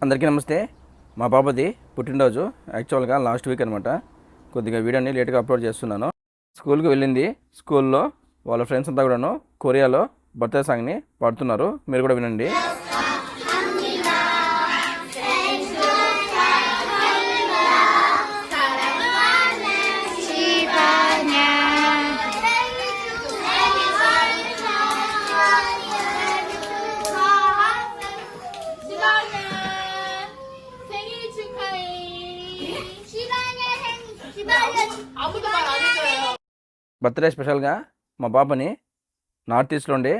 అందరికీ నమస్తే. మా పాపది పుట్టినరోజు యాక్చువల్గా లాస్ట్ వీక్ అనమాట. కొద్దిగా వీడియోని లేట్గా అప్లోడ్ చేస్తున్నాను. స్కూల్కి వెళ్ళింది. స్కూల్లో వాళ్ళ ఫ్రెండ్స్ అంతా కూడాను కొరియాలో బర్త్డే సాంగ్ని పాడుతున్నారు. మీరు కూడా వినండి. బర్త్డే స్పెషల్గా మా పాపని నార్త్ ఈస్ట్లో ఉండే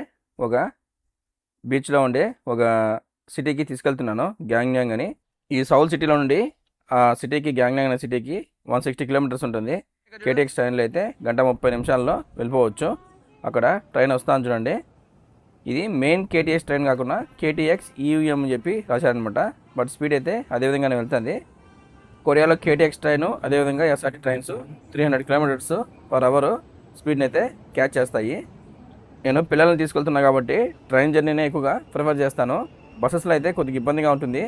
ఒక బీచ్లో ఉండే ఒక సిటీకి తీసుకెళ్తున్నాను, గ్యాంగ్యాంగ్ అని. ఈ సౌల్ సిటీలో నుండి ఆ సిటీకి, గ్యాంగ్యాంగ్ అనే సిటీకి 160 కిలోమీటర్స్ ఉంటుంది. కేటీఎక్స్ ట్రైన్లో అయితే 1:30 నిమిషాల్లో వెళ్ళిపోవచ్చు. అక్కడ ట్రైన్ వస్తాను చూడండి. ఇది మెయిన్ కేటీఎక్స్ ట్రైన్ కాకుండా కేటీఎక్స్ ఈయూఎం అని చెప్పి రాశారనమాట. బట్ స్పీడ్ అయితే అదేవిధంగానే వెళ్తుంది. కొరియాలో కేటీఎక్స్ ట్రైను, అదేవిధంగా SRT trains 300 kilometres per hour స్పీడ్ని అయితే క్యాచ్ చేస్తాయి. నేను పిల్లల్ని తీసుకెళ్తున్నా కాబట్టి ట్రైన్ జర్నీనే ఎక్కువగా ప్రిఫర్ చేస్తాను. బస్సెస్లో అయితే కొద్దిగా ఇబ్బందిగా ఉంటుంది,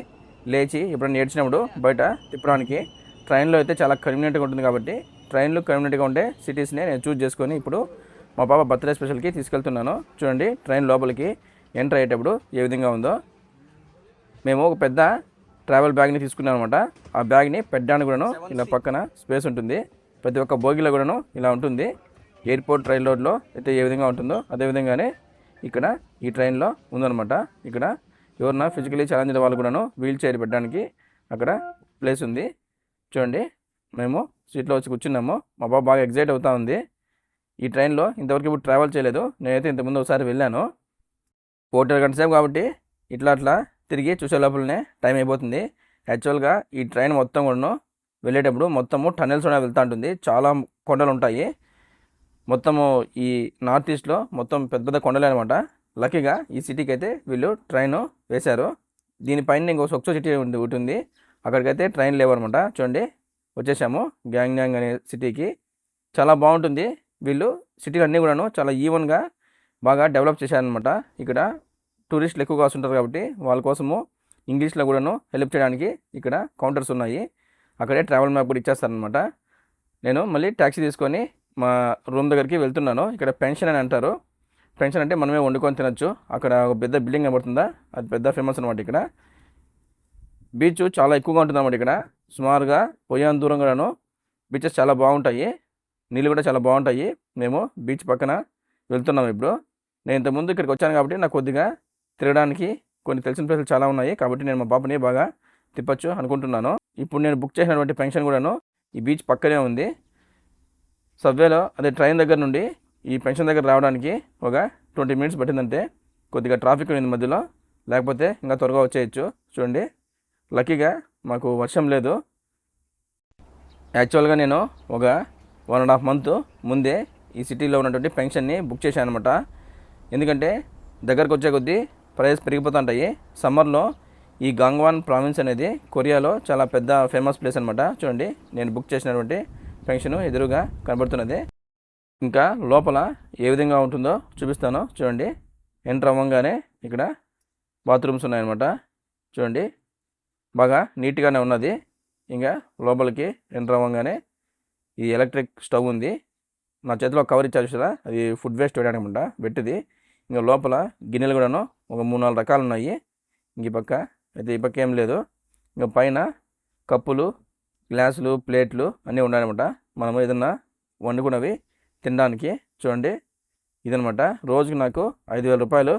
లేచి ఎప్పుడైనా ఏడ్చినప్పుడు బయట తిప్పడానికి. ట్రైన్లో అయితే చాలా కన్వీనియంట్గా ఉంటుంది కాబట్టి ట్రైన్లు కన్వీనియంట్గా ఉండే సిటీస్ని నేను చూస్ చేసుకొని ఇప్పుడు మా పాప బర్త్డే స్పెషల్కి తీసుకెళ్తున్నాను. చూడండి ట్రైన్ లోపలికి ఎంటర్ అయ్యేటప్పుడు ఏ విధంగా ఉందో. మేము ఒక పెద్ద ట్రావెల్ బ్యాగ్ని తీసుకున్నాం అనమాట. ఆ బ్యాగ్ని పెట్టడానికి కూడాను ఇలా పక్కన స్పేస్ ఉంటుంది. ప్రతి ఒక్క బోగిలో కూడాను ఇలా ఉంటుంది. ఎయిర్పోర్ట్ రైల్ రోడ్లో అయితే ఏ విధంగా ఉంటుందో అదేవిధంగానే ఇక్కడ ఈ ట్రైన్లో ఉందన్నమాట. ఇక్కడ ఎవరన్నా ఫిజికలీ ఛాలెంజ్ వాళ్ళు కూడాను వీల్ చైర్ పెట్టడానికి అక్కడ ప్లేస్ ఉంది. చూడండి మేము సీట్లో వచ్చి కూర్చున్నాము. మా బాబు బాగా ఎగ్జైట్ అవుతూ ఉంది. ఈ ట్రైన్లో ఇంతవరకు ఇప్పుడు ట్రావెల్ చేయలేదు. నేనైతే ఇంతకుముందు ఒకసారి వెళ్ళాను. 4 గంటల సేపు కాబట్టి ఇట్లా తిరిగి చూసే లోపలనే టైం అయిపోతుంది. యాక్చువల్గా ఈ ట్రైన్ మొత్తం కూడా వెళ్ళేటప్పుడు మొత్తము టన్నెల్స్ వెళ్తూ ఉంటుంది. చాలా కొండలు ఉంటాయి. మొత్తము ఈ నార్త్ ఈస్ట్లో మొత్తం పెద్ద పెద్ద కొండలే అనమాట. లక్కీగా ఈ సిటీకి అయితే వీళ్ళు ట్రైన్ వేశారు. దీనిపైన ఇంకో సొక్సో సిటీ ఉంటుంది, అక్కడికైతే ట్రైన్ లేవన్నమాట. చూడండి వచ్చేసాము గ్యాంగ్యాంగ్ అనే సిటీకి. చాలా బాగుంటుంది. వీళ్ళు సిటీలు అన్నీ కూడాను చాలా ఈవెన్గా బాగా డెవలప్ చేశారనమాట. ఇక్కడ టూరిస్టులు ఎక్కువగా వస్తుంటారు కాబట్టి వాళ్ళ కోసము ఇంగ్లీష్లో కూడాను హెల్ప్ చేయడానికి ఇక్కడ కౌంటర్స్ ఉన్నాయి. అక్కడే ట్రావెల్ మ్యాప్ కూడా ఇచ్చేస్తారనమాట. నేను మళ్ళీ ట్యాక్సీ తీసుకొని మా రూమ్ దగ్గరికి వెళ్తున్నాను. ఇక్కడ పెన్షన్ అని అంటారు. పెన్షన్ అంటే మనమే వండుకొని తినచ్చు. అక్కడ ఒక పెద్ద బిల్డింగ్ కనబడుతుందా, అది పెద్ద ఫేమస్ అనమాట. ఇక్కడ బీచ్ చాలా ఎక్కువగా ఉంటుంది అనమాట. ఇక్కడ సుమారుగా పోయేంత దూరం కూడాను బీచెస్ చాలా బాగుంటాయి. నీళ్ళు కూడా చాలా బాగుంటాయి. మేము బీచ్ పక్కన వెళ్తున్నాము ఇప్పుడు. నేను ఇంతకుముందు ఇక్కడికి వచ్చాను కాబట్టి నాకు కొద్దిగా తిరగడానికి కొన్ని తెలిసిన ప్లేసులు చాలా ఉన్నాయి కాబట్టి నేను మా బాబుని బాగా తిప్పచ్చు అనుకుంటున్నాను. ఇప్పుడు నేను బుక్ చేసినటువంటి పెన్షన్ కూడాను ఈ బీచ్ పక్కనే ఉంది. సబ్వేలో అదే ట్రైన్ దగ్గర నుండి ఈ పెన్షన్ దగ్గర రావడానికి ఒక 20 మినిట్స్ పట్టిందంటే. కొద్దిగా ట్రాఫిక్ ఉంది మధ్యలో, లేకపోతే ఇంకా త్వరగా వచ్చేయచ్చు. చూడండి లక్కీగా మాకు వర్షం లేదు. యాక్చువల్గా నేను ఒక 1.5 మంత్ ముందే ఈ సిటీలో ఉన్నటువంటి పెన్షన్ని బుక్ చేశాను అనమాట. ఎందుకంటే దగ్గరకు వచ్చే కొద్దీ ప్రైస్ పెరిగిపోతుంటాయి. సమ్మర్లో ఈ గాంగ్వాన్ ప్రావిన్స్ అనేది కొరియాలో చాలా పెద్ద ఫేమస్ ప్లేస్ అనమాట. చూడండి నేను బుక్ చేసినటువంటి పెన్షన్ ఎదురుగా కనబడుతున్నది. ఇంకా లోపల ఏ విధంగా ఉంటుందో చూపిస్తాను. చూడండి ఎంటర్ అవ్వగానే ఇక్కడ బాత్రూమ్స్ ఉన్నాయన్నమాట. చూడండి బాగా నీట్గానే ఉన్నది. ఇంకా లోపలికి ఎంటర్ అవ్వగానే ఈ ఎలక్ట్రిక్ స్టవ్ ఉంది. నా చేతిలో కవర్ ఇచ్చారు చూసారా, అది ఫుడ్ వేస్ట్ వేయడానికి అనమాట పెట్టింది. ఇంకా లోపల గిన్నెలు కూడాను ఒక 3-4 రకాలు ఉన్నాయి. ఇంక ఈ పక్క అయితే ఈ పక్క ఏం లేదు. ఇంకా పైన కప్పులు, గ్లాసులు, ప్లేట్లు అన్నీ ఉన్నాయన్నమాట. మనము ఏదన్నా వండుకున్నవి తినడానికి. చూడండి ఇదనమాట. రోజుకి నాకు 5,000 రూపాయలు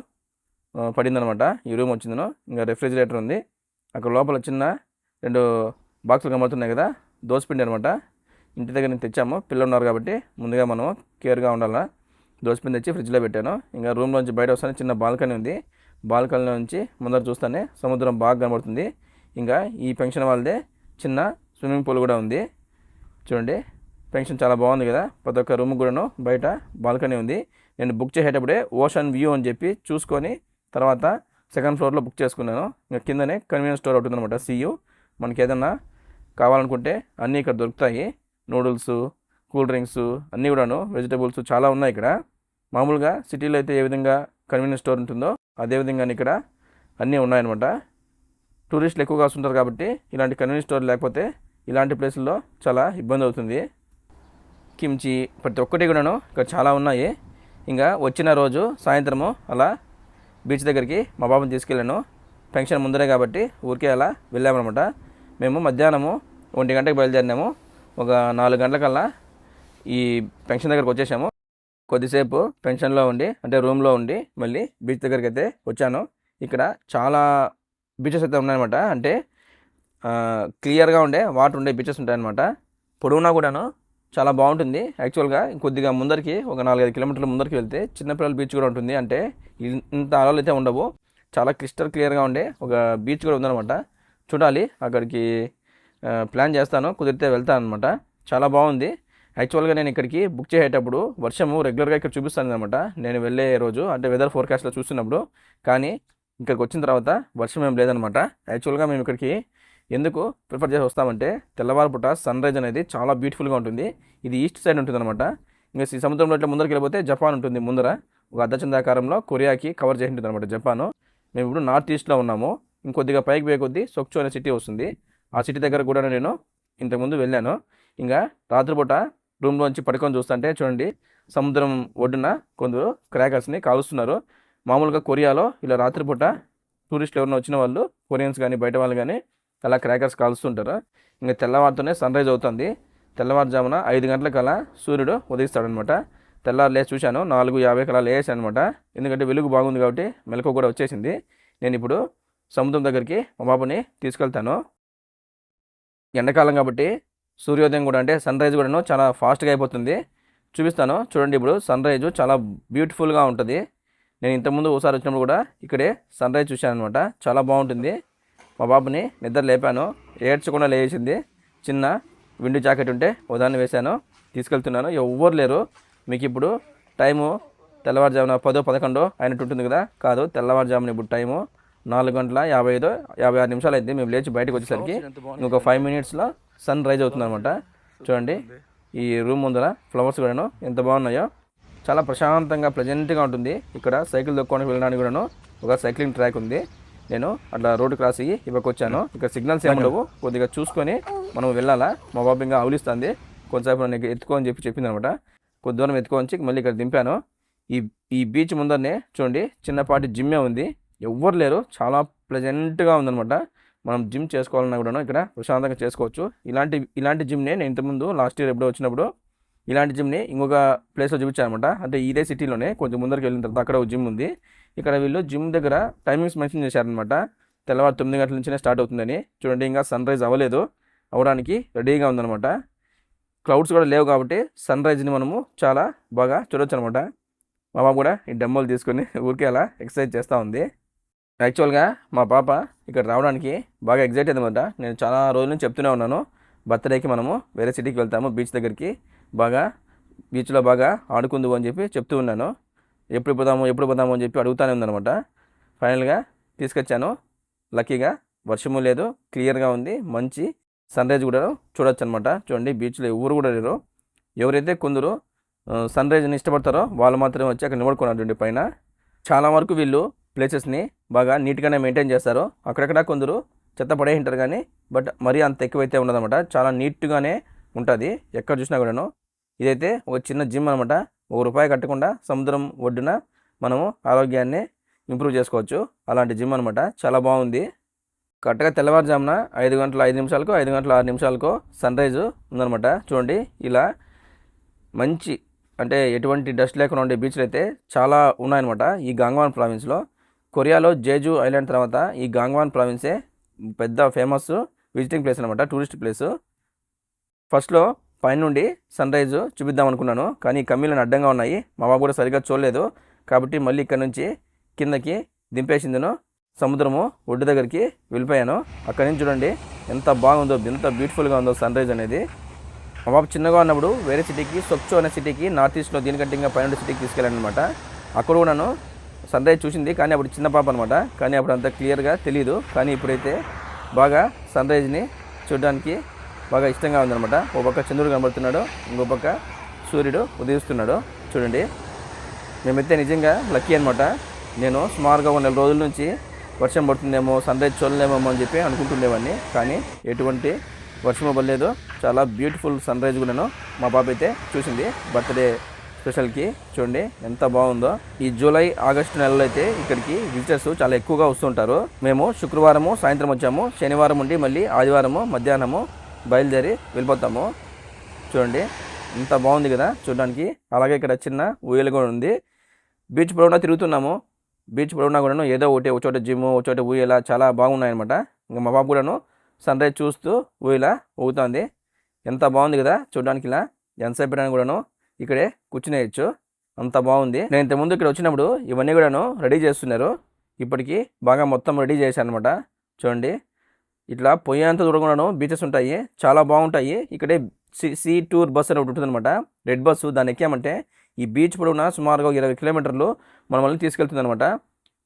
పడిందనమాట ఈ రూమ్ వచ్చిందను. ఇంకా రెఫ్రిజిరేటర్ ఉంది. అక్కడ లోపల చిన్న 2 బాక్సులు కనబడుతున్నాయి కదా, దోసపిండి అనమాట. ఇంటి దగ్గర నుంచి తెచ్చాము. పిల్లలు ఉన్నారు కాబట్టి ముందుగా మనము కేర్గా ఉండాలా. దోసపిండి తెచ్చి ఫ్రిడ్జ్లో పెట్టాను. ఇంకా రూమ్లోంచి బయట వస్తానే చిన్న బాల్కనీ ఉంది. బాల్కనీలో నుంచి ముందర చూస్తానే సముద్రం బాగా కనబడుతుంది. ఇంకా ఈ పెన్షన్ వాళ్ళదే చిన్న స్విమ్మింగ్ పూల్ కూడా ఉంది. చూడండి పెన్షన్ చాలా బాగుంది కదా. ప్రతి ఒక్క రూమ్ కూడాను బయట బాల్కనీ ఉంది. నేను బుక్ చేసేటప్పుడే ఓషన్ వ్యూ అని చెప్పి చూసుకొని తర్వాత 2nd ఫ్లోర్లో బుక్ చేసుకున్నాను. ఇంకా కిందనే కన్వీనియన్స్ స్టోర్ అవుతుంది అనమాట, సియు. మనకి ఏదన్నా కావాలనుకుంటే అన్నీ ఇక్కడ దొరుకుతాయి. నూడిల్స్, కూల్ డ్రింక్స్ అన్నీ కూడాను, వెజిటబుల్స్ చాలా ఉన్నాయి ఇక్కడ. మామూలుగా సిటీలో అయితే ఏ విధంగా కన్వీనియన్స్ స్టోర్ ఉంటుందో అదేవిధంగా ఇక్కడ అన్నీ ఉన్నాయన్నమాట. టూరిస్టులు ఎక్కువగా వస్తుంటారు కాబట్టి ఇలాంటి కన్వీనియన్స్ స్టోర్ లేకపోతే ఇలాంటి ప్లేసుల్లో చాలా ఇబ్బంది అవుతుంది. కిమ్చి ప్రతి ఒక్కటి కూడాను ఇక్కడ చాలా ఉన్నాయి. ఇంకా వచ్చిన రోజు సాయంత్రము అలా బీచ్ దగ్గరికి మా బాబుని తీసుకెళ్ళాను. ఫంక్షన్ ముందరే కాబట్టి ఊరికే అలా వెళ్ళామన్నమాట. మేము మధ్యాహ్నము 1 గంటకి బయలుదేరినాము. ఒక 4 గంటలకల్లా ఈ ఫంక్షన్ దగ్గరకు వచ్చేసాము. కొద్దిసేపు పెన్షన్లో ఉండి అంటే రూమ్లో ఉండి మళ్ళీ బీచ్ దగ్గరికి అయితే వచ్చాను. ఇక్కడ చాలా బీచెస్ అయితే ఉన్నాయన్నమాట. అంటే క్లియర్గా ఉండే వాటర్ ఉండే బీచెస్ ఉంటాయన్నమాట. పొడవునా కూడాను చాలా బాగుంటుంది. యాక్చువల్గా కొద్దిగా ముందరికి ఒక 4-5 కిలోమీటర్ల ముందరికి వెళ్తే చిన్నపిల్లల బీచ్ కూడా ఉంటుంది. అంటే ఇంత అలలు అయితే ఉండవు. చాలా క్లియర్గా ఉండే ఒక బీచ్ కూడా ఉందన్నమాట. చూడాలి, అక్కడికి ప్లాన్ చేస్తాను, కుదిరితే వెళ్తాను అనమాట. చాలా బాగుంది. యాక్చువల్గా నేను ఇక్కడికి బుక్ చేసేటప్పుడు వర్షము రెగ్యులర్గా ఇక్కడ చూపిస్తాను అనమాట నేను వెళ్ళే రోజు, అంటే వెదర్ ఫోర్కాస్ట్లో చూస్తున్నప్పుడు. కానీ ఇక్కడికి వచ్చిన తర్వాత వర్షం ఏం లేదనమాట. యాక్చువల్గా మేము ఇక్కడికి ఎందుకు ప్రిఫర్ చేసి వస్తామంటే తెల్లవారుపూట సన్ రైజ్ అనేది చాలా బ్యూటిఫుల్గా ఉంటుంది. ఇది ఈస్ట్ సైడ్ ఉంటుంది అనమాట. ఇంకా ఈ సముద్రంలో ఇట్లా ముందరికి వెళ్ళిపోతే జపాన్ ఉంటుంది ముందర. ఒక అర్ధచంద్రాకారంలో కొరియాకి కవర్ చేసి ఉంటుంది అనమాట జపాను. మేము ఇప్పుడు నార్త్ ఈస్ట్లో ఉన్నాము. ఇంకొద్దిగా పైకి పోయే కొద్దీ సొక్చో అనే సిటీ వస్తుంది. ఆ సిటీ దగ్గర కూడా నేను ఇంతకుముందు వెళ్ళాను. ఇంకా రాత్రిపూట రూమ్లోంచి పడుకొని చూస్తుంటే చూడండి, సముద్రం ఒడ్డున కొందరు క్రాకర్స్ని కాలుస్తున్నారు. మామూలుగా కొరియాలో ఇలా రాత్రిపూట టూరిస్టులు ఎవరైనా వచ్చిన వాళ్ళు, కొరియన్స్ కానీ బయట వాళ్ళు కానీ అలా క్రాకర్స్ కాలుస్తుంటారు. ఇంకా తెల్లవారుతోనే సన్ రైజ్ అవుతుంది. తెల్లవారుజామున 5 గంటలకల్లా సూర్యుడు ఉదయిస్తాడనమాట. తెల్లారు లేచి చూశాను, 4:50 అలా లేచాను అనమాట. ఎందుకంటే వెలుగు బాగుంది కాబట్టి మెలకు కూడా వచ్చేసింది. నేను ఇప్పుడు సముద్రం దగ్గరికి మా బాబుని తీసుకెళ్తాను. ఎండాకాలం కాబట్టి సూర్యోదయం కూడా అంటే సన్ రైజ్ కూడాను చాలా ఫాస్ట్గా అయిపోతుంది. చూపిస్తాను చూడండి. ఇప్పుడు సన్ రైజ్ చాలా బ్యూటిఫుల్గా ఉంటుంది. నేను ఇంతకుముందు ఒకసారి వచ్చినప్పుడు కూడా ఇక్కడే సన్ రైజ్ చూశాను అనమాట. చాలా బాగుంటుంది. మా బాబుని నిద్ర లేపాను, ఏడ్చకుండా లేచింది. చిన్న విండు జాకెట్ ఉంటే ఉదాహరణ వేశాను, తీసుకెళ్తున్నాను. ఎవ్వరు లేరు. మీకు ఇప్పుడు టైము తెల్లవారుజామున 10-11 అయినట్టు ఉంటుంది కదా, కాదు, తెల్లవారుజామున ఇప్పుడు టైము 4:55-56 నిమిషాలు అయింది. మేము లేచి బయటకు వచ్చేసరికి ఇంకొక 5 మినిట్స్లో సన్ రైజ్ అవుతుంది అనమాట. చూడండి, ఈ రూమ్ ముందర ఫ్లవర్స్ కూడాను ఎంత బాగున్నాయో. చాలా ప్రశాంతంగా ప్లెజెంట్గా ఉంటుంది. ఇక్కడ సైకిల్ దొక్కోడానికి వెళ్ళడానికి కూడాను ఒక సైక్లింగ్ ట్రాక్ ఉంది. నేను అట్లా రోడ్డు క్రాస్ అయ్యి ఇవ్వకు వచ్చాను. ఇక్కడ సిగ్నల్స్ ఏమి ఉండవు, కొద్దిగా చూసుకొని మనం వెళ్ళాలా. మా బాబు ఇంకా అవులిస్తుంది, కొంతసేపు నన్ను ఎత్తుకో అని చెప్పింది అనమాట. కొద్ది దూరం ఎత్తుకోవచ్చి మళ్ళీ ఇక్కడ దింపాను. ఈ బీచ్ ముందరనే చూడండి చిన్నపాటి జిమ్మే ఉంది. ఎవ్వరు లేరు, చాలా ప్లెజెంట్గా ఉందనమాట. మనం జిమ్ చేసుకోవాలన్నా కూడా ఇక్కడ ప్రశాంతంగా చేసుకోవచ్చు. ఇలాంటి జిమ్నే నేను ఇంతకుముందు లాస్ట్ ఇయర్ ఎప్పుడో వచ్చినప్పుడు ఇలాంటి జిమ్ని ఇంకొక ప్లేస్లో చూపించాను అనమాట. అంటే ఇదే సిటీలోనే కొంచెం ముందరికి వెళ్ళిన తర్వాత అక్కడ ఒక జిమ్ ఉంది. ఇక్కడ వీళ్ళు జిమ్ దగ్గర టైమింగ్స్ మెన్షన్ చేశారనమాట. తెల్లవారు 9 గంటల నుంచినే స్టార్ట్ అవుతుందని. చూడండి, ఇంకా సన్ రైజ్ అవ్వలేదు, అవ్వడానికి రెడీగా ఉందన్నమాట. క్లౌడ్స్ కూడా లేవు కాబట్టి సన్ రైజ్ని మనము చాలా బాగా చూడవచ్చు అనమాట. మా బాబు కూడా ఈ డెమ్మోలు తీసుకొని ఊరికే అలా ఎక్సర్సైజ్ చేస్తూ ఉంది. యాక్చువల్గా మా పాప ఇక్కడ రావడానికి బాగా ఎగ్జైట్ అయిందన్నమాట. నేను చాలా రోజుల నుంచి చెప్తూనే ఉన్నాను, బర్త్డేకి మనము వేరే సిటీకి వెళ్తాము, బీచ్ దగ్గరికి, బాగా బీచ్లో బాగా ఆడుకుందు అని చెప్పి చెప్తూ ఉన్నాను. ఎప్పుడు పోదాము అని చెప్పి అడుగుతూనే ఉందన్నమాట. ఫైనల్గా తీసుకొచ్చాను. లక్కీగా వర్షము లేదు, క్లియర్గా ఉంది, మంచి సన్ రైజ్ కూడా చూడొచ్చు అనమాట. చూడండి, బీచ్లో ఎవరు కూడా లేరు. ఎవరైతే కొందరు సన్ రైజ్ని ఇష్టపడతారో వాళ్ళు మాత్రమే వచ్చి అక్కడ నిలబడుకున్నారు పైన. చాలా వరకు వీళ్ళు ప్లేసెస్ని బాగా నీట్గానే మెయింటైన్ చేస్తారు. అక్కడక్కడ కొందరు చెత్త పడే ఉంటారు కానీ బట్ మరీ అంత ఎక్కువైతే ఉండదన్నమాట. చాలా నీట్గానే ఉంటుంది ఎక్కడ చూసినా కూడాను. ఇదైతే ఒక చిన్న జిమ్ అనమాట. ₹1 కట్టకుండా సముద్రం ఒడ్డున మనము ఆరోగ్యాన్ని ఇంప్రూవ్ చేసుకోవచ్చు. అలాంటి జిమ్ అనమాట. చాలా బాగుంది. కరెక్ట్గా తెల్లవారుజామున 5:05 5:06 సన్ రైజు ఉందనమాట. చూడండి, ఇలా మంచి అంటే ఎటువంటి డస్ట్ లేకుండా ఉండే బీచ్లు అయితే చాలా ఉన్నాయన్నమాట ఈ గాంగ్వాన్ ప్రావిన్స్లో. కొరియాలో జేజు ఐలాండ్ తర్వాత ఈ గాంగ్వాన్ ప్రావిన్సే పెద్ద ఫేమస్ విజిటింగ్ ప్లేస్ అనమాట, టూరిస్ట్ ప్లేసు. ఫస్ట్లో పైనుండి సన్ రైజు చూపిద్దాం అనుకున్నాను, కానీ కమ్మీలను అడ్డంగా ఉన్నాయి. మా బాబు కూడా సరిగ్గా చూడలేదు కాబట్టి మళ్ళీ ఇక్కడ నుంచి కిందకి దింపేసిందను. సముద్రము ఒడ్డు దగ్గరికి వెళ్ళిపోయాను. అక్కడి నుంచి చూడండి ఎంత బాగుందో, ఎంత బ్యూటిఫుల్గా ఉందో సన్ రైజ్ అనేది. మా బాబు చిన్నగా ఉన్నప్పుడు వేరే సిటీకి, సొక్చో అనే సిటీకి, నార్త్ ఈస్ట్లో దీనికంటే ఇంకా పైన సిటీకి తీసుకెళ్ళాను అనమాట. అక్కడ కూడా నన్ను సన్ రైజ్ చూసింది, కానీ అప్పుడు చిన్న పాప అనమాట, కానీ అప్పుడు అంత క్లియర్గా తెలియదు. కానీ ఇప్పుడైతే బాగా సన్ రైజ్ని చూడడానికి బాగా ఇష్టంగా ఉందన్నమాట. ఒక పక్క చంద్రుడు కనబడుతున్నాడు, ఇంకో పక్క సూర్యుడు ఉదయిస్తున్నాడు. చూడండి, మేమైతే నిజంగా లక్కీ అనమాట. నేను సుమారుగా 1 నెల రోజుల నుంచి వర్షం పడుతుందేమో, సన్ రైజ్ చూడలేమేమో అని చెప్పి అనుకుంటుండేవాడిని. కానీ ఎటువంటి వర్షం పడలేదు. చాలా బ్యూటిఫుల్ సన్ రైజ్ కూడాను మా బాబు అయితే చూసింది బర్త్డే స్పెషల్కి. చూడండి ఎంత బాగుందో. ఈ జూలై ఆగస్టు నెలలో అయితే ఇక్కడికి విజిటర్స్ చాలా ఎక్కువగా వస్తుంటారు. మేము శుక్రవారము సాయంత్రం వచ్చాము, శనివారం ఉండి మళ్ళీ ఆదివారము మధ్యాహ్నము బయలుదేరి వెళ్ళిపోతాము. చూడండి ఎంత బాగుంది కదా చూడడానికి. అలాగే ఇక్కడ చిన్న ఊయలు కూడా ఉంది. బీచ్ పొడవునా తిరుగుతున్నాము. బీచ్ పొడవునా కూడాను ఏదో ఒకటి, ఒక చోట జిమ్, ఒక చోట ఊయల చాలా బాగున్నాయన్నమాట. ఇంకా మా బాబు కూడాను సన్ రైజ్ చూస్తూ ఊయల ఊగుతుంది. ఎంత బాగుంది కదా చూడడానికి. ఇలా ఎంతసేపు పెట్టడానికి కూడాను ఇక్కడే కూర్చునేయచ్చు, అంత బాగుంది. నేను ఇంతకుముందు ఇక్కడ వచ్చినప్పుడు ఇవన్నీ కూడాను రెడీ చేస్తున్నారు. ఇప్పటికీ బాగా మొత్తం రెడీ చేశాను అనమాట. చూడండి ఇట్లా పోయేంత దూరం కూడాను బీచెస్ ఉంటాయి, చాలా బాగుంటాయి. ఇక్కడే సీ టూర్ బస్ అని ఒకటి ఉంటుంది అనమాట, రెడ్ బస్సు. దాన్ని ఎక్కామంటే ఈ బీచ్ పొడవునా సుమారుగా 20 కిలోమీటర్లు మనల్ని తీసుకెళ్తుంది అనమాట.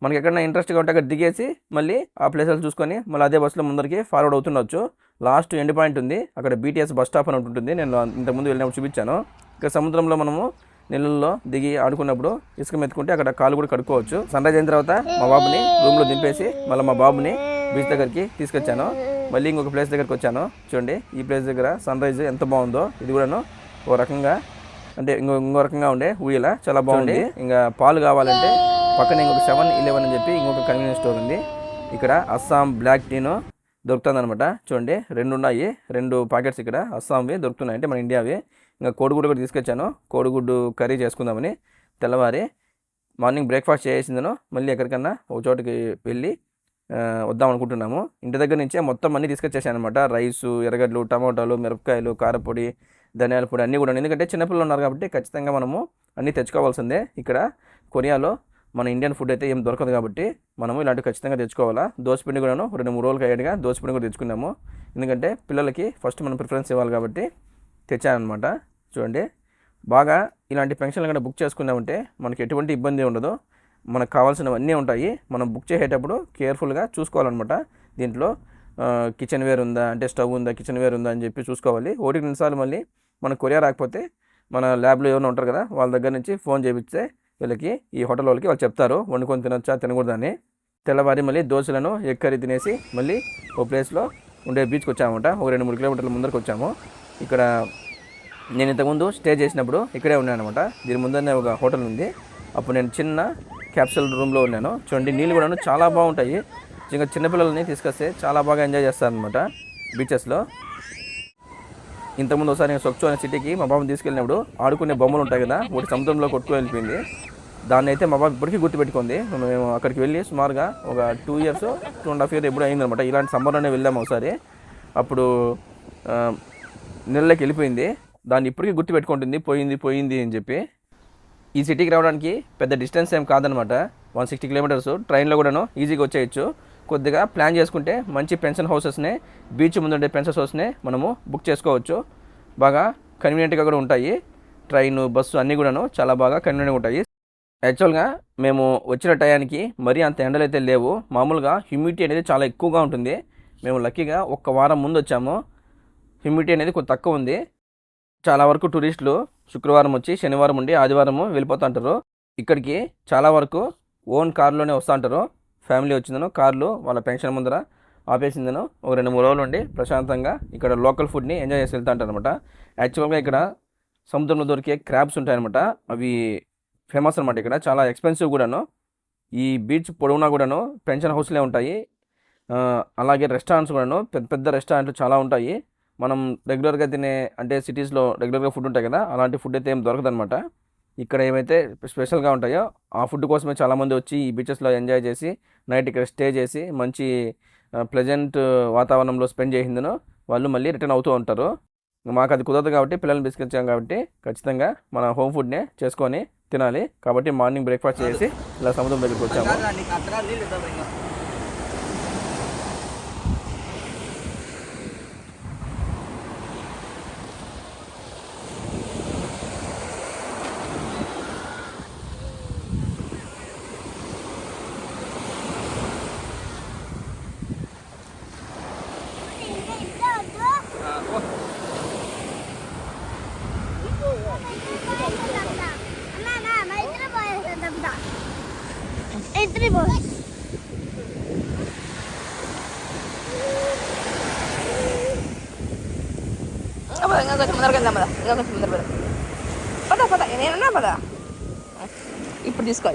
మనకి ఎక్కడైనా ఇంట్రెస్ట్గా ఉంటే అక్కడ దిగేసి మళ్ళీ ఆ ప్లేసెస్ చూసుకొని మళ్ళీ అదే బస్సులో ముందరికి ఫార్వర్డ్ అవుతుండొచ్చు. లాస్ట్ ఎండ్ పాయింట్ ఉంది, అక్కడ బీటీఎస్ బస్ స్టాప్ అని ఉంటుంది. నేను ఇంతకుముందు వెళ్ళినప్పుడు చూపించాను. ఇక్కడ సముద్రంలో మనము నీళ్ళల్లో దిగి ఆడుకున్నప్పుడు ఇసుక మెత్తుకుంటే అక్కడ కాలు కూడా కడుక్కోవచ్చు. సన్ రైజ్ అయిన తర్వాత మా బాబుని రూమ్లో దింపేసి మళ్ళీ మా బాబుని బీచ్ దగ్గరికి తీసుకొచ్చాను. మళ్ళీ ఇంకొక ప్లేస్ దగ్గరికి వచ్చాను. చూడండి ఈ ప్లేస్ దగ్గర సన్ రైజ్ ఎంత బాగుందో. ఇది కూడాను ఓ రకంగా అంటే ఇంకో రకంగా ఉండే ఊయల చాలా బాగుంది. ఇంకా పాలు కావాలంటే పక్కన ఇంకొక 7-Eleven అని చెప్పి ఇంకొక కన్వీనియన్స్ స్టోర్ ఉంది. ఇక్కడ అస్సాం బ్లాక్ టీను దొరుకుతుంది అనమాట. చూడండి 2 ఉన్నాయి, 2 ప్యాకెట్స్ ఇక్కడ అస్సాంవి దొరుకుతున్నాయి, అంటే మన ఇండియావి. ఇంకా కోడిగుడ్డు కూడా తీసుకొచ్చాను, కోడిగుడ్డు కర్రీ చేసుకుందామని. తెల్లవారి మార్నింగ్ బ్రేక్ఫాస్ట్ చేసిందను మళ్ళీ ఎక్కడికన్నా ఒక చోటుకి వెళ్ళి వద్దాం అనుకుంటున్నాము. ఇంటి దగ్గర నుంచే మొత్తం అన్నీ తీసుకొచ్చేసాను అనమాట. రైసు, ఎర్రగడ్డలు, టమాటాలు, మిరపకాయలు, కారపొడి, ధనియాల పొడి అన్నీ కూడా. ఎందుకంటే చిన్నపిల్లలు ఉన్నారు కాబట్టి ఖచ్చితంగా మనము అన్నీ తెచ్చుకోవాల్సిందే. ఇక్కడ కొరియాలో మన ఇండియన్ ఫుడ్ అయితే ఏం దొరకదు కాబట్టి మనము ఇలాంటివి ఖచ్చితంగా తెచ్చుకోవాలా. దోసపిండి కూడాను 2-3 రోజులకి అయ్యాడుగా దోసపిండి కూడా తెచ్చుకున్నాము. ఎందుకంటే పిల్లలకి ఫస్ట్ మనం ప్రిఫరెన్స్ ఇవ్వాలి కాబట్టి తెచ్చానమాట. చూడండి బాగా ఇలాంటి పెన్షన్లు కన్నా బుక్ చేసుకున్నామంటే మనకి ఎటువంటి ఇబ్బంది ఉండదు. మనకు కావాల్సినవన్నీ ఉంటాయి. మనం బుక్ చేసేటప్పుడు కేర్ఫుల్గా చూసుకోవాలన్నమాట. దీంట్లో కిచెన్ వేర్ ఉందా, అంటే స్టవ్ ఉందా, కిచెన్ వేర్ ఉందా అని చెప్పి చూసుకోవాలి. 1-2 సార్లు మళ్ళీ మన కొరియా రాకపోతే మన ల్యాబ్లో ఎవరైనా ఉంటారు కదా, వాళ్ళ దగ్గర నుంచి ఫోన్ చేపిస్తే వీళ్ళకి ఈ హోటల్ వాళ్ళకి వాళ్ళు చెప్తారు వండుకొని తినొచ్చా తినకూడదని. తెల్లవారి మళ్ళీ దోశలను ఎగ్ కర్రీ తినేసి మళ్ళీ ఒక ప్లేస్లో ఉండే బీచ్కి వచ్చామన్నమాట. ఒక 2-3 కిలోమీటర్ల ముందరికి వచ్చాము. ఇక్కడ నేను ఇంతకుముందు స్టే చేసినప్పుడు ఇక్కడే ఉన్నాను అనమాట. దీని ముందరనే ఒక హోటల్ ఉంది. అప్పుడు నేను చిన్న క్యాప్సూల్ రూమ్లో ఉన్నాను. చూడండి నీళ్ళు కూడా చాలా బాగుంటాయి. ఇంకా చిన్నపిల్లల్ని తీసుకొస్తే చాలా బాగా ఎంజాయ్ చేస్తారనమాట బీచెస్లో. ఇంతకుముందు ఒకసారి నేను సొక్చో అనే సిటీకి మా బాబుని తీసుకెళ్ళినప్పుడు ఆడుకునే బొమ్మలు ఉంటాయి కదా, ఒకటి సముద్రంలో కొట్టుకు వెళ్ళిపోయింది. దాన్ని అయితే మా బాబు ఇప్పటికీ గుర్తుపెట్టుకుంది. మేము అక్కడికి వెళ్ళి సుమారుగా ఒక 2 years 2.5 years ఎప్పుడు అయిందనమాట. ఇలాంటి సమ్మర్లోనే వెళ్ళాము ఒకసారి. అప్పుడు నీళ్ళకి వెళ్ళిపోయింది. దాన్ని ఇప్పటికీ గుర్తుపెట్టుకుంటుంది పోయింది అని చెప్పి. ఈ సిటీకి రావడానికి పెద్ద డిస్టెన్స్ ఏం కాదనమాట, 160 kilometers. ట్రైన్లో కూడాను ఈజీగా వచ్చేయచ్చు. కొద్దిగా ప్లాన్ చేసుకుంటే మంచి పెన్షన్ హౌసెస్నే, బీచ్ ముందుండే పెన్షన్ హౌస్నే మనము బుక్ చేసుకోవచ్చు. బాగా కన్వీనియంట్గా కూడా ఉంటాయి. ట్రైన్, బస్సు అన్నీ కూడాను చాలా బాగా కన్వీనియంట్గా ఉంటాయి. యాక్చువల్గా మేము వచ్చిన టయానికి మరీ అంత ఎండలు అయితే లేవు. మామూలుగా హ్యూమిడిటీ అనేది చాలా ఎక్కువగా ఉంటుంది. మేము లక్కీగా 1 వారం ముందు వచ్చాము. హ్యూమిడిటీ అనేది కొంచెం తక్కువ ఉంది. చాలా వరకు టూరిస్టులు శుక్రవారం వచ్చి శనివారం ఉండి ఆదివారము వెళ్ళిపోతూ ఉంటారు. ఇక్కడికి చాలా వరకు ఓన్ కార్లోనే వస్తూ ఉంటారు. ఫ్యామిలీ వచ్చిందను కార్లు వాళ్ళ పెన్షన్ ముందర ఆపేసిందను ఒక 2-3 రోజులు ఉండి ప్రశాంతంగా ఇక్కడ లోకల్ ఫుడ్ని ఎంజాయ్ చేసి వెళ్తూ ఉంటారు అనమాట. యాక్చువల్గా ఇక్కడ సముద్రంలో దొరికే క్రాబ్స్ ఉంటాయన్నమాట. అవి ఫేమస్ అనమాట. ఇక్కడ చాలా ఎక్స్పెన్సివ్ కూడాను. ఈ బీచ్ పొడవునా కూడాను పెన్షన్ హౌస్లే ఉంటాయి. అలాగే రెస్టారెంట్స్ కూడాను పెద్ద పెద్ద రెస్టారెంట్లు చాలా ఉంటాయి. మనం రెగ్యులర్గా తినే, అంటే సిటీస్లో రెగ్యులర్గా ఫుడ్ ఉంటాయి కదా, అలాంటి ఫుడ్ అయితే ఏం దొరకదనమాట. ఇక్కడ ఏమైతే స్పెషల్గా ఉంటాయో ఆ ఫుడ్ కోసమే చాలామంది వచ్చి ఈ బీచెస్లో ఎంజాయ్ చేసి నైట్ ఇక్కడ స్టే చేసి మంచి ప్లెజెంట్ వాతావరణంలో స్పెండ్ చేసిందను వాళ్ళు మళ్ళీ రిటర్న్ అవుతూ ఉంటారు. మాకు అది కుదరదు కాబట్టి పిల్లల్ని తీసుకొచ్చాం కాబట్టి ఖచ్చితంగా మన హోమ్ ఫుడ్నే చేసుకొని తినాలి. కాబట్టి మార్నింగ్ బ్రేక్ఫాస్ట్ చేసి ఇలా సముద్రం దగ్గరికి వచ్చాము. ఇంకా కొంచెం ముందరకు వెళ్దాం పదా, ఇంకా కొంచెం ముందర పదా, పదా పదా, నేనున్నా పదా. ఇప్పుడు తీసుకో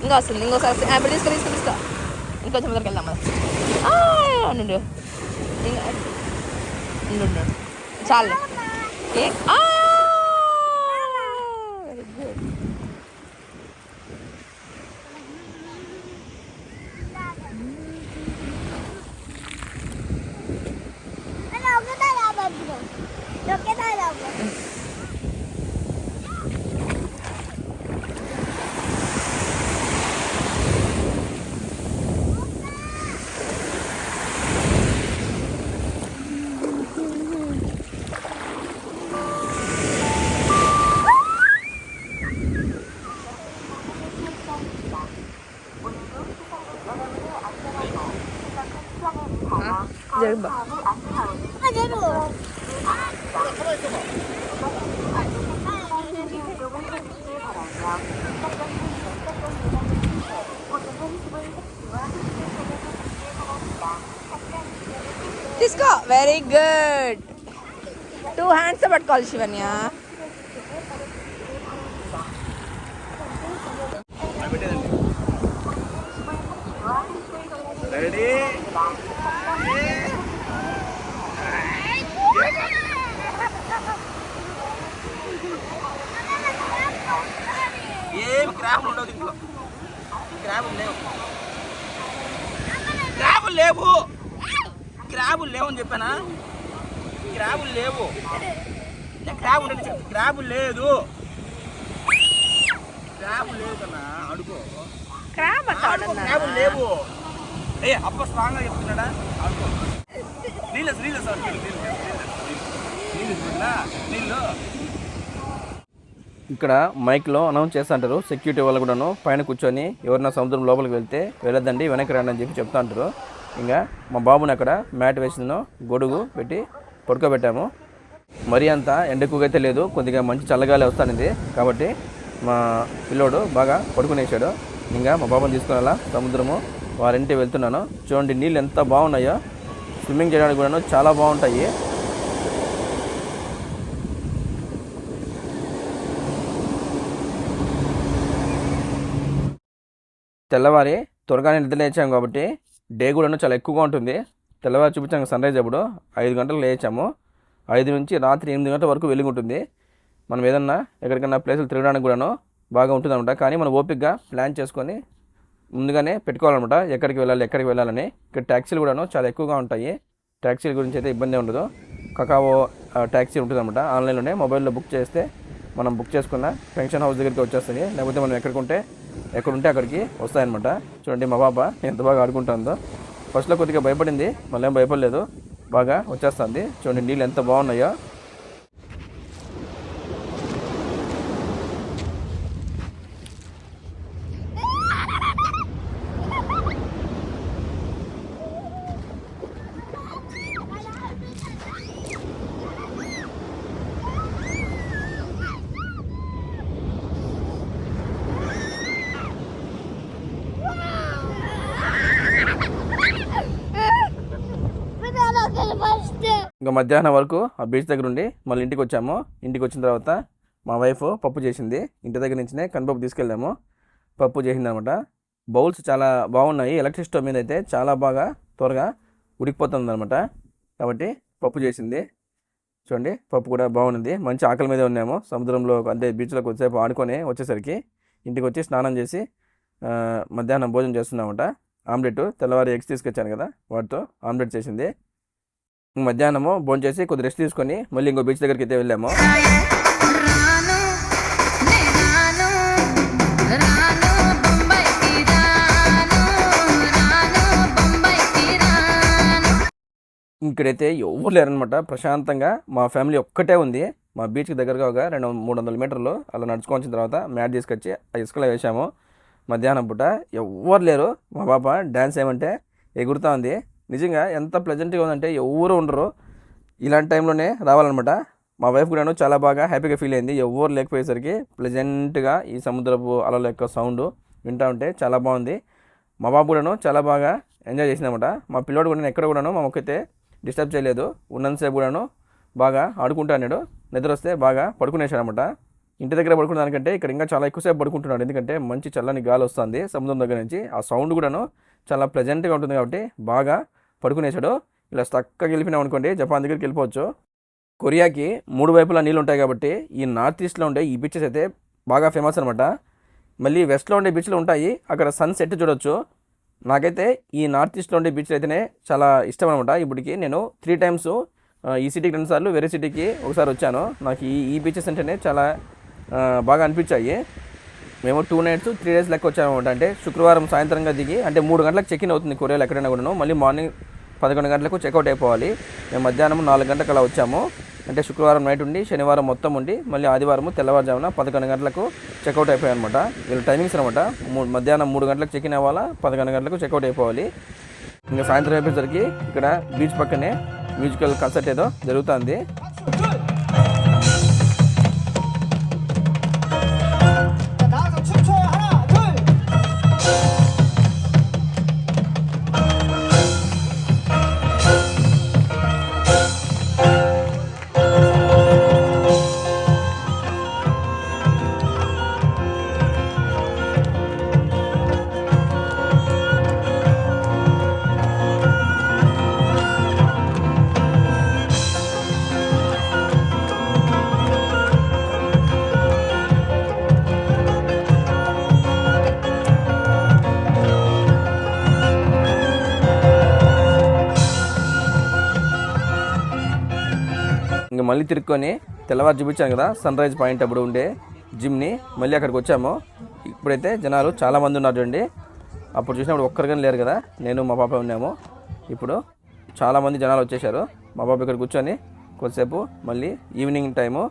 ఇంకా వస్తుంది, ఇంకోసారి వస్తుంది. ఇప్పుడు తీసుకో ఇంకొంచెం ముందరకు వెళ్దాం పదా. ఉండు చాలు. Very good. జరుగు. తీసుకో. Very good. 2 hands పట్టుకోవాలి శివన్య. ఏం క్రాబులు ఉండవు దీంట్లో. క్రాబులు లేవు అని చెప్పానా? క్రాబులు లేవు. క్రాబ్ ఉండదు. క్రాబులు లేదు కన్నా అడుగు. క్రాబులు లేవు. అప్ప స్ట్రాంగ్ గా చెప్తున్నాడా? అడుగు. నీళ్ళు ఇక్కడ మైక్లో అనౌన్స్ చేస్తుంటారు. సెక్యూరిటీ వాళ్ళు కూడాను పైన కూర్చొని ఎవరైనా సముద్రం లోపలికి వెళ్తే వెళ్ళొద్దండి, వెనక్కి రండి అని చెప్పి చెప్తా ఉంటారు. ఇంకా మా బాబుని అక్కడ మ్యాట్ వేసిందో గొడుగు పెట్టి పడుకోబెట్టాము. మరీ అంత ఎండ ఎక్కువగా అయితే లేదు, కొద్దిగా మంచి చల్లగాలి వస్తానిది కాబట్టి మా పిల్లోడు బాగా పడుకునేసాడు. ఇంకా మా బాబుని తీసుకునేలా సముద్రము వారింటికి వెళ్తున్నాను. చూడండి నీళ్ళు ఎంత బాగున్నాయో, స్విమ్మింగ్ చేయడానికి కూడా చాలా బాగుంటాయి. తెల్లవారి త్వరగానే నిద్ర లేచాము కాబట్టి డే కూడా చాలా ఎక్కువగా ఉంటుంది. తెల్లవారు చూపించాము సన్ రైజ్ అప్పుడు 5 గంటలకు లేచాము. 5 నుంచి రాత్రి 8 గంటల వరకు వెలుగు ఉంటుంది. మనం ఏదన్నా ఎక్కడికన్నా ప్లేసులు తిరగడానికి కూడాను బాగా ఉంటుంది అనమాట. కానీ మనం ఓపికగా ప్లాన్ చేసుకొని ముందుగానే పెట్టుకోవాలన్నమాట, ఎక్కడికి వెళ్ళాలని. ఇక్కడ ట్యాక్సీలు కూడాను చాలా ఎక్కువగా ఉంటాయి. ట్యాక్సీల గురించి అయితే ఇబ్బంది ఉండదు. కకావో ట్యాక్సీ ఉంటుంది అనమాట. ఆన్లైన్లోనే మొబైల్లో బుక్ చేస్తే మనం బుక్ చేసుకున్న పెన్షన్ హౌస్ దగ్గరికి వచ్చేస్తుంది. లేకపోతే మనం ఎక్కడుంటే అక్కడికి వస్తాయన్నమాట. చూడండి మా పాప ఎంత బాగా ఆడుకుంటుందో. ఫస్ట్లో కొద్దిగా భయపడింది, మళ్ళీ ఏం భయపడలేదు, బాగా వచ్చేస్తుంది. చూడండి నీళ్ళు ఎంత బాగున్నాయో. ఇంకా మధ్యాహ్నం వరకు ఆ బీచ్ దగ్గర ఉండి మళ్ళీ ఇంటికి వచ్చాము. ఇంటికి వచ్చిన తర్వాత మా వైఫ్ పప్పు చేసింది. ఇంటి దగ్గర నుంచినే కందిపప్పు తీసుకెళ్ళాము. పప్పు చేసింది అనమాట. బౌల్స్ చాలా బాగున్నాయి. ఎలక్ట్రిక్ స్టవ్ మీద అయితే చాలా బాగా త్వరగా ఉడికిపోతుంది అనమాట. కాబట్టి పప్పు చేసింది. చూడండి పప్పు కూడా బాగుంది. మంచి ఆకలి మీద ఉన్నాము. సముద్రంలో అంటే బీచ్లో కొద్దిసేపు ఆడుకొని వచ్చేసరికి ఇంటికి వచ్చి స్నానం చేసి మధ్యాహ్నం భోజనం చేస్తున్నామట. ఆమ్లెట్ తెల్లవారి ఎగ్స్ తీసుకొచ్చాను కదా, వాటితో ఆమ్లెట్ చేసింది. మధ్యాహ్నము భోజనం చేసి కొద్ది రెస్ట్ తీసుకొని మళ్ళీ ఇంకో బీచ్ దగ్గరికి అయితే వెళ్ళాము. ఇక్కడైతే ఎవరు లేరనమాట. ప్రశాంతంగా మా ఫ్యామిలీ ఒక్కటే ఉంది. మా బీచ్కి దగ్గరగా ఒక 200-300 మీటర్లు అలా నడుచుకోవాల్సిన తర్వాత మ్యాట్ తీసుకొచ్చి ఆ ఇసుకలో వేసాము. మధ్యాహ్నం పూట ఎవ్వరు లేరు. మా పాప డ్యాన్స్ ఏమంటే ఎగురుతూ ఉంది. నిజంగా ఎంత ప్లెజెంట్గా ఉందంటే ఎవరు ఉండరు. ఇలాంటి టైంలోనే రావాలన్నమాట. మా వైఫ్ కూడాను చాలా బాగా హ్యాపీగా ఫీల్ అయింది. ఎవరు లేకపోయేసరికి ప్లెజెంట్గా ఈ సముద్రపు అలల యొక్క సౌండ్ వింటూ ఉంటే చాలా బాగుంది. మా బాబు కూడాను చాలా బాగా ఎంజాయ్ చేసిందన్నమాట. మా పిల్లోడు కూడా ఎక్కడ కూడాను మా మొక్కైతే డిస్టర్బ్ చేయలేదు. ఉన్నంతసేపు కూడాను బాగా ఆడుకుంటాడు. నిద్ర వస్తే బాగా పడుకునేసాడు అనమాట. ఇంటి దగ్గర పడుకున్న దానికంటే ఇక్కడ ఇంకా చాలా ఎక్కువసేపు పడుకుంటున్నాడు. ఎందుకంటే మంచి చల్లని గాలి వస్తుంది సముద్రం దగ్గర నుంచి. ఆ సౌండ్ కూడాను చాలా ప్లెజెంట్గా ఉంటుంది కాబట్టి బాగా పడుకునేసాడు. ఇలా చక్కగా వెళ్ళిపోయినాం అనుకోండి జపాన్ దగ్గరికి వెళ్ళిపోవచ్చు. కొరియాకి 3 వైపులా నీళ్ళు ఉంటాయి కాబట్టి ఈ నార్త్ ఈస్ట్లో ఉండే ఈ బీచెస్ అయితే బాగా ఫేమస్ అనమాట. మళ్ళీ వెస్ట్లో ఉండే బీచ్లు ఉంటాయి, అక్కడ సన్ సెట్ చూడొచ్చు. నాకైతే ఈ నార్త్ ఈస్ట్లో ఉండే బీచ్లు అయితేనే చాలా ఇష్టం అనమాట. ఇప్పటికి నేను 3 టైమ్స్ ఈ సిటీకి 2 సార్లు, వేరే సిటీకి ఒకసారి వచ్చాను. నాకు ఈ బీచెస్ అంటేనే చాలా బాగా అనిపించాయి. మేము 2 నైట్స్ 3 డేస్ లెక్క వచ్చామన్నమాట. అంటే శుక్రవారం సాయంత్రంగా దిగి, అంటే 3 గంటలకు చెక్ ఇన్ అవుతుంది కొరియాలో ఎక్కడైనా కూడాను. మళ్ళీ మార్నింగ్ 11 గంటలకు చెక్అవుట్ అయిపోవాలి. మేము మధ్యాహ్నం 4 గంటలకు అలా వచ్చాము. అంటే శుక్రవారం నైట్ ఉండి శనివారం మొత్తం ఉండి మళ్ళీ ఆదివారం తెల్లవారుజామున 11 గంటలకు చెక్అవుట్ అయిపోయాయి అనమాట. వీళ్ళ టైమింగ్స్ అనమాట. మధ్యాహ్నం 3 గంటలకు చెక్ ఇన్ అవ్వాలా, 11 గంటలకు చెక్అవుట్ అయిపోవాలి. ఇంకా సాయంత్రం అయిపోయేసరికి ఇక్కడ బీచ్ పక్కనే మ్యూజికల్ కన్సర్ట్ ఏదో జరుగుతుంది. ఇంకా మళ్ళీ తిరుక్కొని తెల్లవారు చూపించాను కదా సన్ రైజ్ పాయింట్ అప్పుడు ఉండే జిమ్ని, మళ్ళీ అక్కడికి వచ్చాము. ఇప్పుడైతే జనాలు చాలామంది ఉన్నారు చూడండి. అప్పుడు చూసినప్పుడు ఒక్కరిగానే లేరు కదా, నేను మా పాప ఉన్నాము. ఇప్పుడు చాలామంది జనాలు వచ్చేసారు. మా పాప ఇక్కడ కూర్చొని కొద్దిసేపు మళ్ళీ ఈవినింగ్ టైము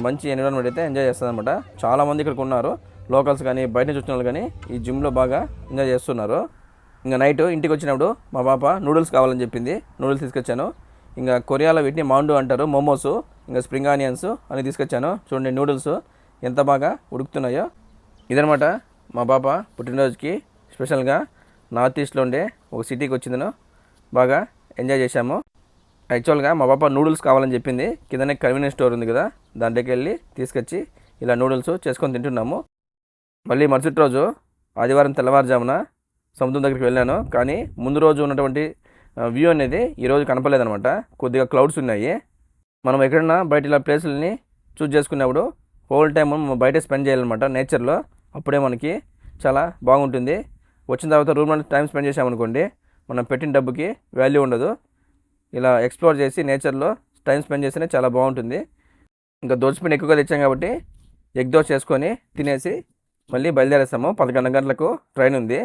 మంచి ఎన్విరాన్మెంట్ అయితే ఎంజాయ్ చేస్తుంది అనమాట. చాలామంది ఇక్కడికి ఉన్నారు, లోకల్స్ కానీ బయట నుంచి వచ్చిన వాళ్ళు కానీ ఈ జిమ్లో బాగా ఎంజాయ్ చేస్తున్నారు. ఇంకా నైట్ ఇంటికి వచ్చినప్పుడు మా పాప నూడిల్స్ కావాలని చెప్పింది, నూడిల్స్ తీసుకొచ్చాను. ఇంకా కొరియాలో వీటిని మాండు అంటారు, మోమోస్, ఇంకా స్ప్రింగ్ ఆనియన్స్ అని తీసుకొచ్చాను. చూడండి నూడిల్స్ ఎంత బాగా ఉడుకుతున్నాయో. ఇదనమాట మా పాప పుట్టినరోజుకి స్పెషల్గా నార్త్ ఈస్ట్లో ఉండే ఒక సిటీకి వచ్చిందను బాగా ఎంజాయ్ చేశాము. యాక్చువల్గా మా పాప నూడిల్స్ కావాలని చెప్పింది. కిందనే కన్వీనియన్స్ స్టోర్ ఉంది కదా, దాంట్లోకి వెళ్ళి తీసుకొచ్చి ఇలా నూడిల్స్ చేసుకొని తింటున్నాము. మళ్ళీ మరుసటి రోజు ఆదివారం తెల్లవారుజామున సముద్రం దగ్గరికి వెళ్ళాను. కానీ ముందు రోజు ఉన్నటువంటి వ్యూ అనేది ఈరోజు కనపడలేదనమాట. కొద్దిగా క్లౌడ్స్ ఉన్నాయి. మనం ఎక్కడైనా బయట ఇలా ప్లేసులని చూస్ చేసుకున్నప్పుడు హోల్ టైం మనం బయట స్పెండ్ చేయాలన్నమాట నేచర్లో. అప్పుడే మనకి చాలా బాగుంటుంది. వచ్చిన తర్వాత రూమ్లో టైం స్పెండ్ చేసామనుకోండి, మనం పెట్టిన డబ్బుకి వాల్యూ ఉండదు. ఇలా ఎక్స్ప్లోర్ చేసి నేచర్లో టైం స్పెండ్ చేస్తేనే చాలా బాగుంటుంది. ఇంకా దోసపిండి ఎక్కువగా తెచ్చాం కాబట్టి ఎగ్ దోశ చేసుకొని తినేసి మళ్ళీ బయలుదేరేస్తాము. 11 గంటలకు ట్రైన్ ఉంది.